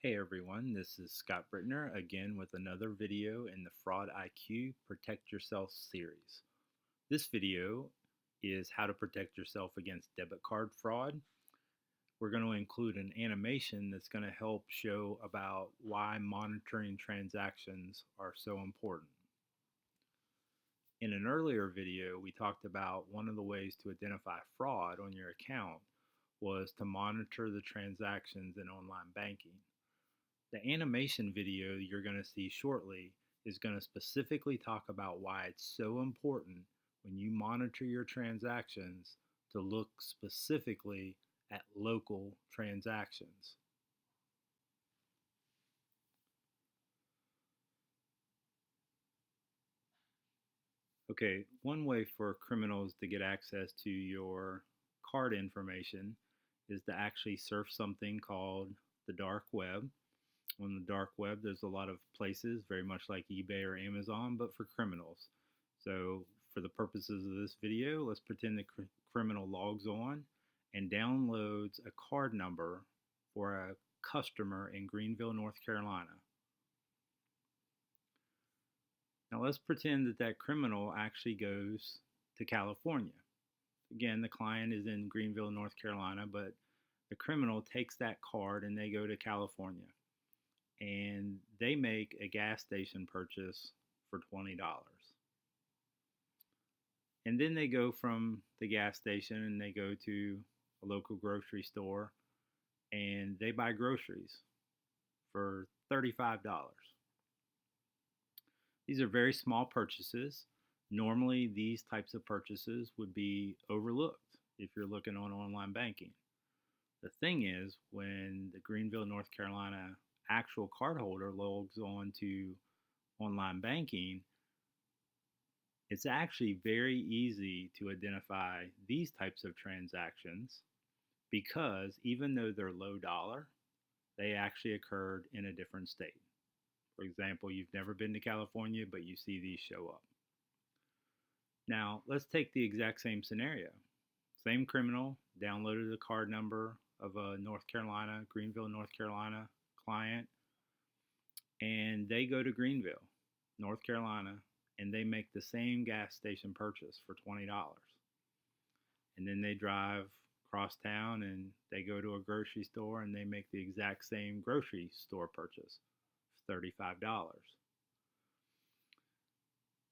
Hey everyone, this is Scott Britner again with another video in the FraudIQ Protect Yourself series. This video is how to protect yourself against debit card fraud. We're going to include an animation that's going to help show about why monitoring transactions are so important. In an earlier video, we talked about one of the ways to identify fraud on your account was to monitor the transactions in online banking. The animation video you're going to see shortly is going to specifically talk about why it's so important when you monitor your transactions to look specifically at local transactions. Okay, one way for criminals to get access to your card information is to actually surf something called the dark web. On the dark web, there's a lot of places, very much like eBay or Amazon, but for criminals. So for the purposes of this video, let's pretend the criminal logs on and downloads a card number for a customer in Greenville, North Carolina. Now let's pretend that that criminal actually goes to California. Again, the client is in Greenville, North Carolina, but the criminal takes that card and they go to California. And they make a gas station purchase for $20. And then they go from the gas station and they go to a local grocery store and they buy groceries for $35. These are very small purchases. Normally, these types of purchases would be overlooked if you're looking on online banking. The thing is, when the Greenville, North Carolina actual cardholder logs on to online banking, it's actually very easy to identify these types of transactions because even though they're low dollar, they actually occurred in a different state. For example, you've never been to California, but you see these show up. Now, let's take the exact same scenario. Same criminal downloaded the card number of a Greenville, North Carolina client, and they go to Greenville, North Carolina, and they make the same gas station purchase for $20. And then they drive across town and they go to a grocery store and they make the exact same grocery store purchase, $35.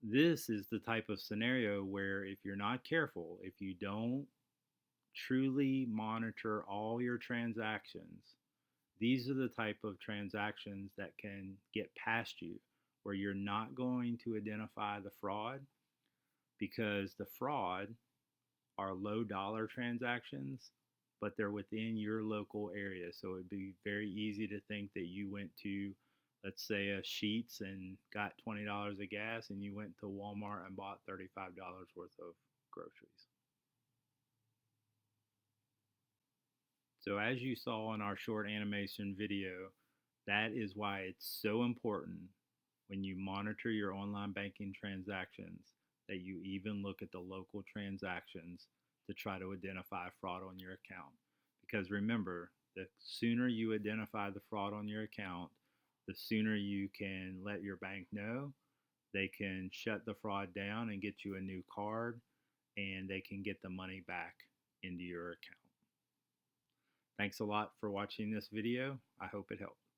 This is the type of scenario where if you're not careful, if you don't truly monitor all your transactions, these are the type of transactions that can get past you where you're not going to identify the fraud because the fraud are low dollar transactions, but they're within your local area. So it'd be very easy to think that you went to, let's say, a Sheetz and got $20 of gas, and you went to Walmart and bought $35 worth of groceries. So as you saw in our short animation video, that is why it's so important when you monitor your online banking transactions that you even look at the local transactions to try to identify fraud on your account. Because remember, the sooner you identify the fraud on your account, the sooner you can let your bank know. They can shut the fraud down and get you a new card, and they can get the money back into your account. Thanks a lot for watching this video. I hope it helped.